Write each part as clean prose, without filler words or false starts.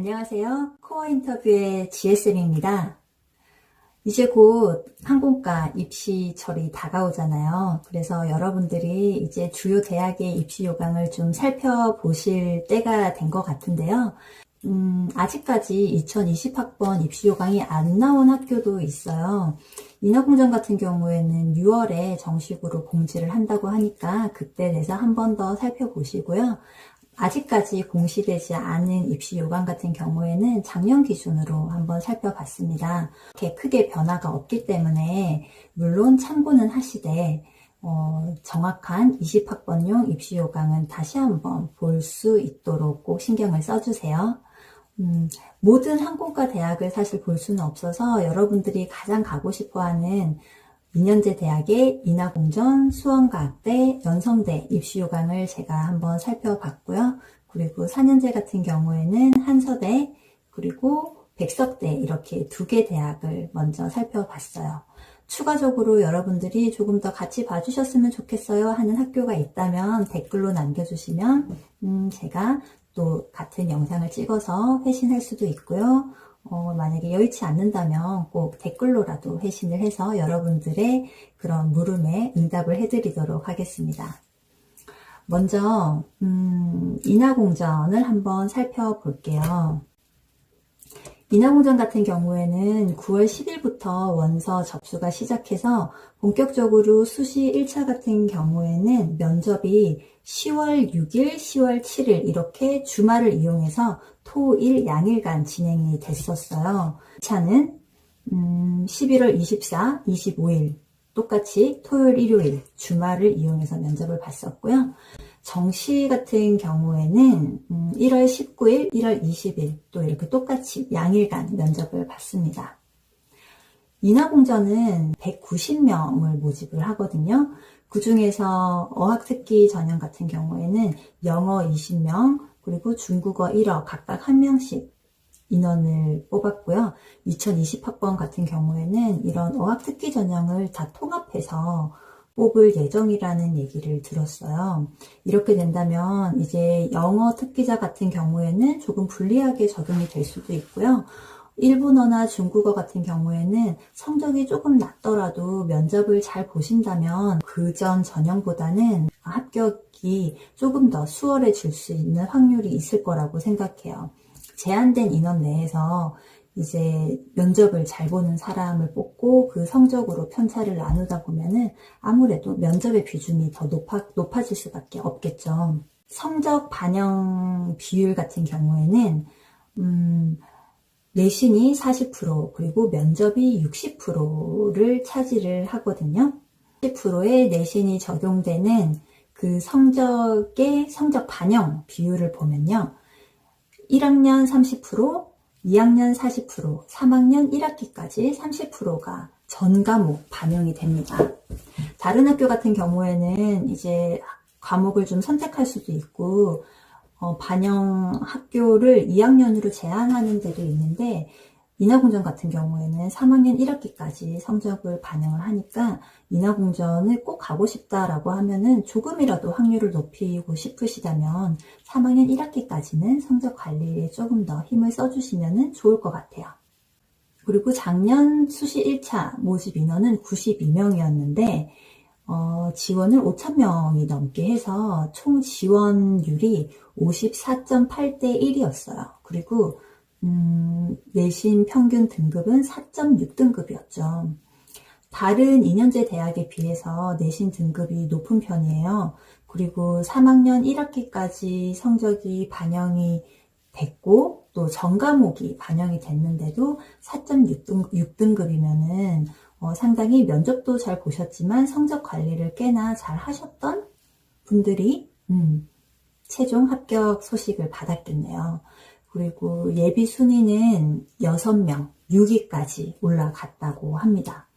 안녕하세요. 코어 인터뷰의 GSM입니다. 이제 곧 항공과 입시철이 다가오잖아요. 그래서 여러분들이 이제 주요 대학의 입시 요강을 좀 살펴보실 때가 된 것 같은데요. 아직까지 2020학번 입시 요강이 안 나온 학교도 있어요. 인하공전 같은 경우에는 6월에 정식으로 공지를 한다고 하니까 그때 돼서 한 번 더 살펴보시고요. 아직까지 공시되지 않은 입시 요강 같은 경우에는 작년 기준으로 한번 살펴봤습니다. 이렇게 크게 변화가 없기 때문에 물론 참고는 하시되 정확한 20학번용 입시 요강은 다시 한번 볼 수 있도록 꼭 신경을 써주세요. 모든 항공과 대학을 사실 볼 수는 없어서 여러분들이 가장 가고 싶어하는 2년제 대학의 인하공전, 수원과학대, 연성대 입시 요강을 제가 한번 살펴봤고요. 그리고 4년제 같은 경우에는 한서대, 그리고 백석대 이렇게 2개 대학을 먼저 살펴봤어요. 추가적으로 여러분들이 조금 더 같이 봐주셨으면 좋겠어요 하는 학교가 있다면 댓글로 남겨주시면 제가 또 같은 영상을 찍어서 회신할 수도 있고요. 만약에 여의치 않는다면 꼭 댓글로라도 회신을 해서 여러분들의 그런 물음에 응답을 해드리도록 하겠습니다. 먼저 인하공전을 한번 살펴볼게요. 인하공전 같은 경우에는 9월 10일부터 원서 접수가 시작해서 본격적으로 수시 1차 같은 경우에는 면접이 10월 6일, 10월 7일 이렇게 주말을 이용해서 토, 일 양일간 진행이 됐었어요. 2차는 11월 24, 25일 똑같이 토요일, 일요일 주말을 이용해서 면접을 봤었고요. 정시 같은 경우에는 1월 19일, 1월 20일 또 이렇게 똑같이 양일간 면접을 봤습니다. 인하공전은 190명을 모집을 하거든요. 그 중에서 어학특기 전형 같은 경우에는 영어 20명, 그리고 중국어 1어 각각 1명씩 인원을 뽑았고요. 2020학번 같은 경우에는 이런 어학특기 전형을 다 통합해서 뽑을 예정이라는 얘기를 들었어요. 이렇게 된다면 이제 영어 특기자 같은 경우에는 조금 불리하게 적용이 될 수도 있고요. 일본어나 중국어 같은 경우에는 성적이 조금 낮더라도 면접을 잘 보신다면 그전 전형보다는 합격이 조금 더 수월해질 수 있는 확률이 있을 거라고 생각해요. 제한된 인원 내에서 이제 면접을 잘 보는 사람을 뽑고 그 성적으로 편차를 나누다 보면은 아무래도 면접의 비중이 더 높아질 수밖에 없겠죠. 성적 반영 비율 같은 경우에는 내신이 40% 그리고 면접이 60%를 차지를 하거든요. 40%의 내신이 적용되는 그 성적의 성적 반영 비율을 보면요. 1학년 30%, 2학년 40%, 3학년 1학기까지 30%가 전 과목 반영이 됩니다. 다른 학교 같은 경우에는 이제 과목을 좀 선택할 수도 있고 반영 학교를 2학년으로 제한하는 데도 있는데 인하공전 같은 경우에는 3학년 1학기까지 성적을 반영을 하니까 인하공전을 꼭 가고 싶다라고 하면은 조금이라도 확률을 높이고 싶으시다면 3학년 1학기까지는 성적 관리에 조금 더 힘을 써주시면 좋을 것 같아요. 그리고 작년 수시 1차 모집 인원은 92명이었는데 지원을 5,000명이 넘게 해서 총 지원율이 54.8대 1이었어요. 그리고 내신 평균 등급은 4.6등급이었죠. 다른 2년제 대학에 비해서 내신 등급이 높은 편이에요. 그리고 3학년 1학기까지 성적이 반영이 됐고 또 전과목이 반영이 됐는데도 4.6등급이면은 상당히 면접도 잘 보셨지만 성적 관리를 꽤나 잘 하셨던 분들이 최종 합격 소식을 받았겠네요. 그리고 예비 순위는 6명, 6위까지 올라갔다고 합니다.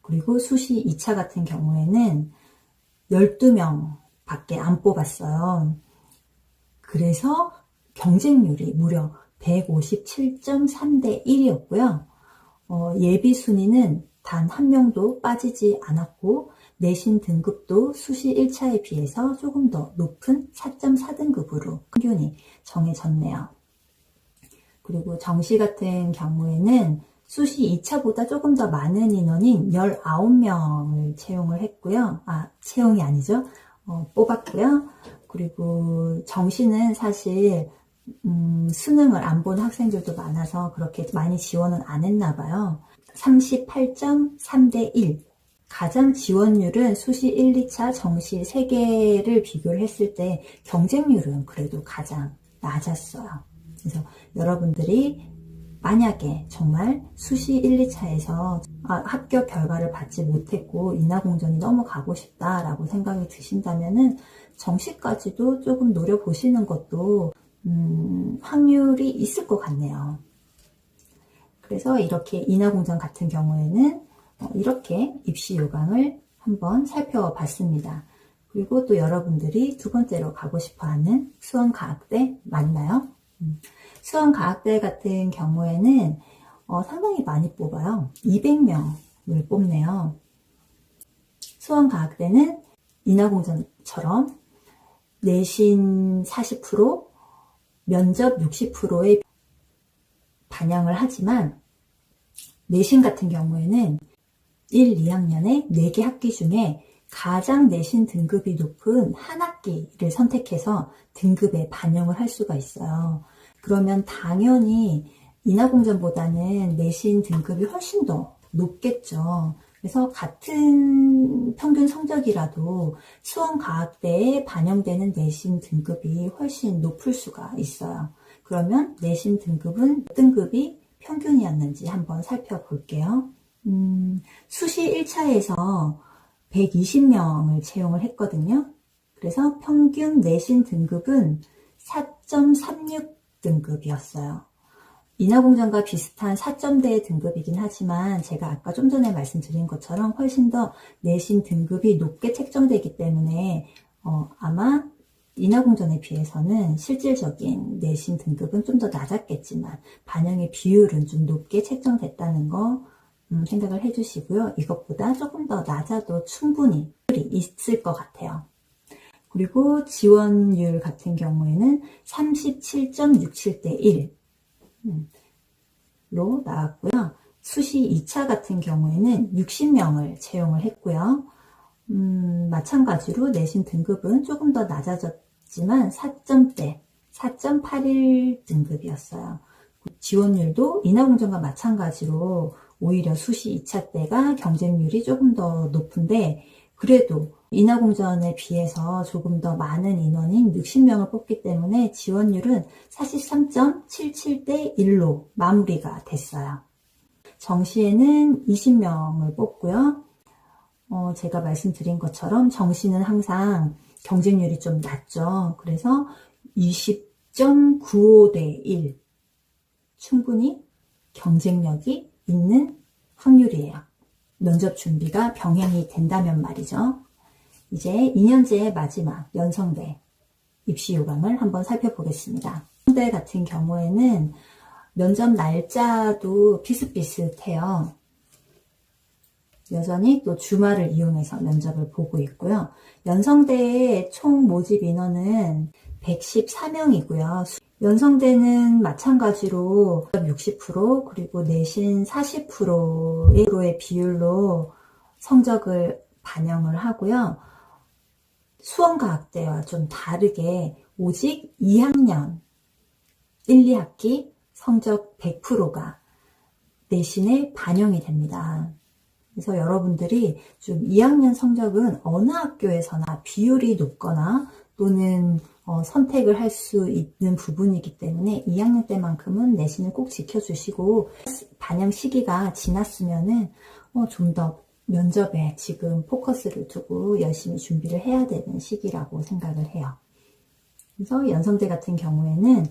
그리고 수시 2차 같은 경우에는 12명 밖에 안 뽑았어요. 그래서 경쟁률이 무려 157.3대 1이었고요. 예비 순위는 단 한 명도 빠지지 않았고 내신 등급도 수시 1차에 비해서 조금 더 높은 4.4등급으로 평균이 정해졌네요. 그리고 정시 같은 경우에는 수시 2차보다 조금 더 많은 인원인 19명을 채용을 했고요. 채용이 아니죠. 뽑았고요. 그리고 정시는 사실 수능을 안 본 학생들도 많아서 그렇게 많이 지원은 안 했나 봐요. 38.3대 1. 가장 지원율은 수시 1, 2차 정시 3개를 비교를 했을 때 경쟁률은 그래도 가장 낮았어요. 그래서 여러분들이 만약에 정말 수시 1, 2차에서 합격 결과를 받지 못했고 인하공전이 너무 가고 싶다라고 생각이 드신다면은 정시까지도 조금 노려보시는 것도 확률이 있을 것 같네요. 그래서 이렇게 인하공전 같은 경우에는 이렇게 입시 요강을 한번 살펴봤습니다. 그리고 또 여러분들이 두 번째로 가고 싶어하는 수원과학대 맞나요? 수원과학대 같은 경우에는 상당히 많이 뽑아요. 200명을 뽑네요. 수원과학대는 인하공전처럼 내신 40%, 면접 60%에 반영을 하지만 내신 같은 경우에는 1, 2학년의 4개 학기 중에 가장 내신 등급이 높은 한 학기를 선택해서 등급에 반영을 할 수가 있어요. 그러면 당연히 인하공전보다는 내신 등급이 훨씬 더 높겠죠. 그래서 같은 평균 성적이라도 수원과학대에 반영되는 내신 등급이 훨씬 높을 수가 있어요. 그러면 내신 등급은 몇 등급이 평균이었는지 한번 살펴볼게요. 수시 1차에서 120명을 채용을 했거든요. 그래서 평균 내신 등급은 4.36 등급이었어요. 인하공전과 비슷한 4점대의 등급이긴 하지만 제가 아까 좀 전에 말씀드린 것처럼 훨씬 더 내신 등급이 높게 책정되기 때문에 아마 인하공전에 비해서는 실질적인 내신 등급은 좀 더 낮았겠지만 반영의 비율은 좀 높게 책정됐다는 거 생각을 해주시고요. 이것보다 조금 더 낮아도 충분히 있을 것 같아요. 그리고 지원율 같은 경우에는 37.67대 1로 나왔고요. 수시 2차 같은 경우에는 60명을 채용을 했고요. 마찬가지로 내신 등급은 조금 더 낮아졌지만 4점대, 4.81 등급이었어요. 지원율도 인하공전과 마찬가지로 오히려 수시 2차 때가 경쟁률이 조금 더 높은데 그래도 인하공전에 비해서 조금 더 많은 인원인 60명을 뽑기 때문에 지원율은 43.77대 1로 마무리가 됐어요. 정시에는 20명을 뽑고요. 제가 말씀드린 것처럼 정시는 항상 경쟁률이 좀 낮죠. 그래서 20.95대 1 충분히 경쟁력이 있는 확률이에요. 면접 준비가 병행이 된다면 말이죠. 이제 2년제의 마지막 연성대 입시 요강을 한번 살펴보겠습니다. 연성대 같은 경우에는 면접 날짜도 비슷비슷해요. 여전히 또 주말을 이용해서 면접을 보고 있고요. 연성대의 총 모집 인원은 114명이고요. 연성대는 마찬가지로 60% 그리고 내신 40%의 비율로 성적을 반영을 하고요. 수원과학대와 좀 다르게 오직 2학년 1, 2학기 성적 100%가 내신에 반영이 됩니다. 그래서 여러분들이 좀 2학년 성적은 어느 학교에서나 비율이 높거나 또는 선택을 할 수 있는 부분이기 때문에 2학년 때만큼은 내신을 꼭 지켜주시고 반영 시기가 지났으면은 좀 더 면접에 지금 포커스를 두고 열심히 준비를 해야 되는 시기라고 생각을 해요. 그래서 연성대 같은 경우에는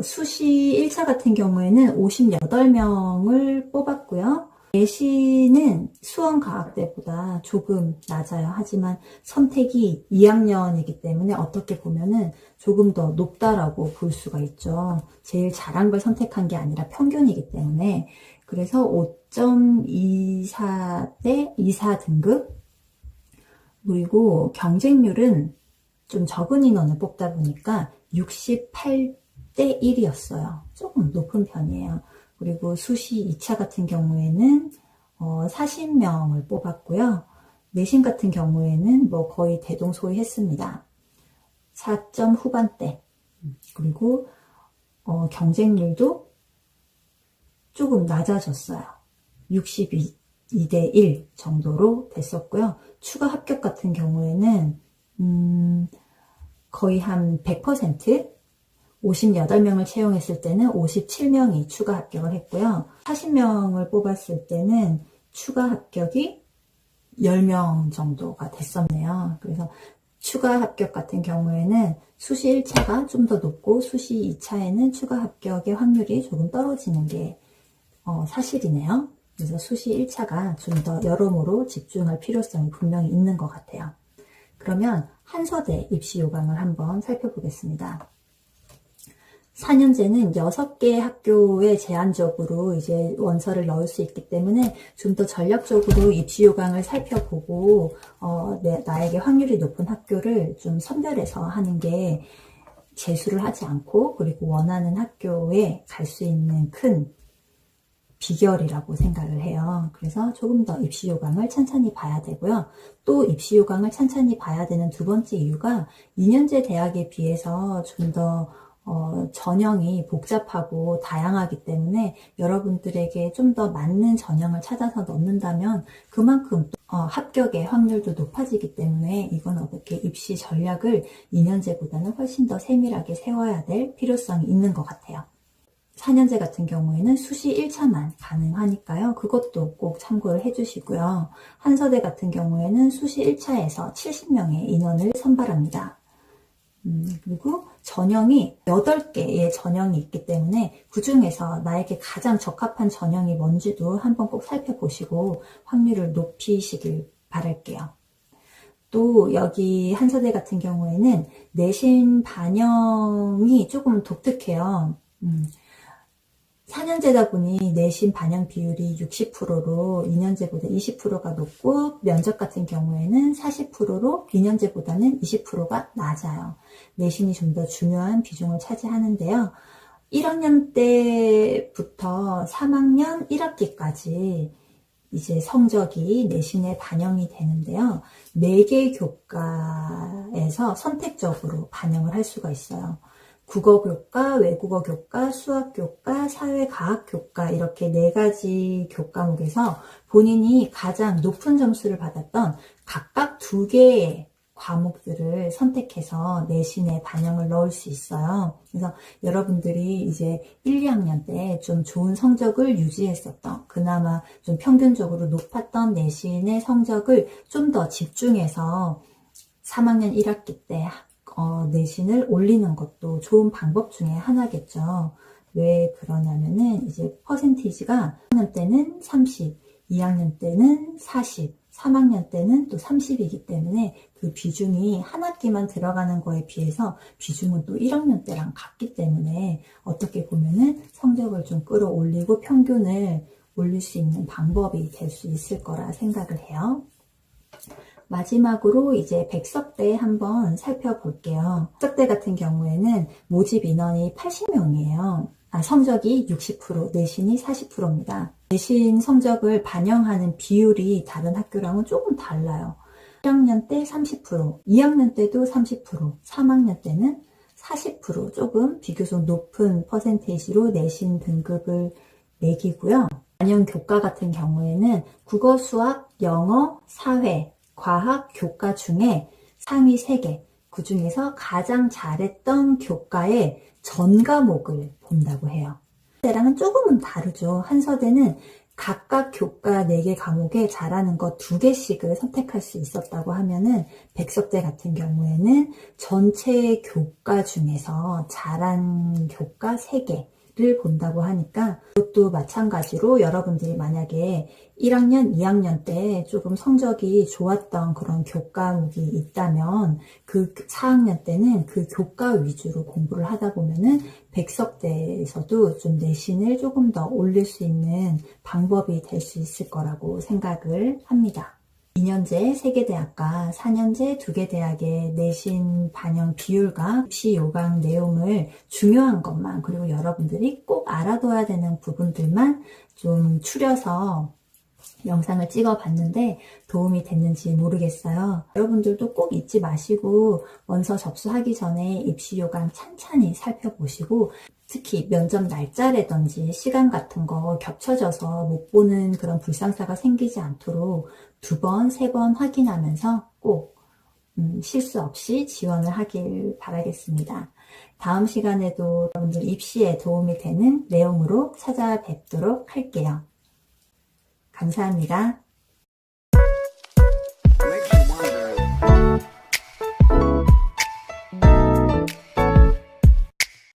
수시 1차 같은 경우에는 58명을 뽑았고요. 내신은 수원과학대보다 조금 낮아요. 하지만 선택이 2학년이기 때문에 어떻게 보면은 조금 더 높다라고 볼 수가 있죠. 제일 잘한 걸 선택한 게 아니라 평균이기 때문에. 그래서 5.24대 24 등급. 그리고 경쟁률은 좀 적은 인원을 뽑다 보니까 10대 1이었어요. 조금 높은 편이에요. 그리고 수시 2차 같은 경우에는 40명을 뽑았고요. 내신 같은 경우에는 뭐 거의 대동소이했습니다. 4점 후반대. 그리고 경쟁률도 조금 낮아졌어요. 62대 1 정도로 됐었고요. 추가 합격 같은 경우에는 거의 한 100%, 58명을 채용했을 때는 57명이 추가 합격을 했고요. 40명을 뽑았을 때는 추가 합격이 10명 정도가 됐었네요. 그래서 추가 합격 같은 경우에는 수시 1차가 좀 더 높고 수시 2차에는 추가 합격의 확률이 조금 떨어지는 게 사실이네요. 그래서 수시 1차가 좀 더 여러모로 집중할 필요성이 분명히 있는 것 같아요. 그러면 한서대 입시 요강을 한번 살펴보겠습니다. 4년제는 6개 학교에 제한적으로 이제 원서를 넣을 수 있기 때문에 좀 더 전략적으로 입시 요강을 살펴보고 나에게 확률이 높은 학교를 좀 선별해서 하는 게 재수를 하지 않고 그리고 원하는 학교에 갈 수 있는 큰 비결이라고 생각을 해요. 그래서 조금 더 입시 요강을 찬찬히 봐야 되고요. 또 입시 요강을 찬찬히 봐야 되는 두 번째 이유가 2년제 대학에 비해서 좀 더 전형이 복잡하고 다양하기 때문에 여러분들에게 좀 더 맞는 전형을 찾아서 넣는다면 그만큼 합격의 확률도 높아지기 때문에 이건 어떻게 입시 전략을 2년제보다는 훨씬 더 세밀하게 세워야 될 필요성이 있는 것 같아요. 4년제 같은 경우에는 수시 1차만 가능하니까요. 그것도 꼭 참고를 해주시고요. 한서대 같은 경우에는 수시 1차에서 70명의 인원을 선발합니다. 그리고 전형이 8개의 전형이 있기 때문에 그 중에서 나에게 가장 적합한 전형이 뭔지도 한번 꼭 살펴보시고 확률을 높이시길 바랄게요. 또 여기 한서대 같은 경우에는 내신 반영이 조금 독특해요. 4년제다 보니 내신 반영 비율이 60%로 2년제보다 20%가 높고 면접 같은 경우에는 40%로 2년제보다는 20%가 낮아요. 내신이 좀 더 중요한 비중을 차지하는데요. 1학년 때부터 3학년 1학기까지 이제 성적이 내신에 반영이 되는데요. 4개 교과에서 선택적으로 반영을 할 수가 있어요. 국어 교과, 외국어 교과, 수학 교과, 사회과학 교과 이렇게 4가지 교과목에서 본인이 가장 높은 점수를 받았던 각각 2개의 과목들을 선택해서 내신에 반영을 넣을 수 있어요. 그래서 여러분들이 이제 1, 2학년 때 좀 좋은 성적을 유지했었던, 그나마 좀 평균적으로 높았던 내신의 성적을 좀 더 집중해서 3학년 1학기 때 내신을 올리는 것도 좋은 방법 중에 하나겠죠. 왜 그러냐면은 이제 퍼센티지가 1학년 때는 30, 2학년 때는 40, 3학년 때는 또 30이기 때문에 그 비중이 한 학기만 들어가는 거에 비해서 비중은 또 1학년 때랑 같기 때문에 어떻게 보면은 성적을 좀 끌어올리고 평균을 올릴 수 있는 방법이 될 수 있을 거라 생각을 해요. 마지막으로 이제 백석대 한번 살펴볼게요. 백석대 같은 경우에는 모집 인원이 80명이에요. 성적이 60%, 내신이 40%입니다. 내신 성적을 반영하는 비율이 다른 학교랑은 조금 달라요. 1학년 때 30%, 2학년 때도 30%, 3학년 때는 40% 조금 비교적 높은 퍼센테이지로 내신 등급을 매기고요. 반영 교과 같은 경우에는 국어, 수학, 영어, 사회, 과학 교과 중에 상위 3개, 그 중에서 가장 잘했던 교과의 전 과목을 본다고 해요. 한서대랑은 조금은 다르죠. 한서대는 각각 교과 4개 과목에 잘하는 거 2개씩을 선택할 수 있었다고 하면은 백석대 같은 경우에는 전체 교과 중에서 잘한 교과 3개를 본다고 하니까 그것도 마찬가지로 여러분들이 만약에 1학년, 2학년 때 조금 성적이 좋았던 그런 교과목이 있다면 그 4학년 때는 그 교과 위주로 공부를 하다 보면은 백석대에서도 좀 내신을 조금 더 올릴 수 있는 방법이 될 수 있을 거라고 생각을 합니다. 2년제 3개 대학과 4년제 2개 대학의 내신 반영 비율과 입시 요강 내용을 중요한 것만, 그리고 여러분들이 꼭 알아둬야 되는 부분들만 좀 추려서 영상을 찍어 봤는데 도움이 됐는지 모르겠어요. 여러분들도 꼭 잊지 마시고 원서 접수하기 전에 입시 요강 찬찬히 살펴보시고, 특히 면접 날짜라든지 시간 같은 거 겹쳐져서 못 보는 그런 불상사가 생기지 않도록 2번, 3번 확인하면서 꼭 실수 없이 지원을 하길 바라겠습니다. 다음 시간에도 여러분들 입시에 도움이 되는 내용으로 찾아뵙도록 할게요. 감사합니다.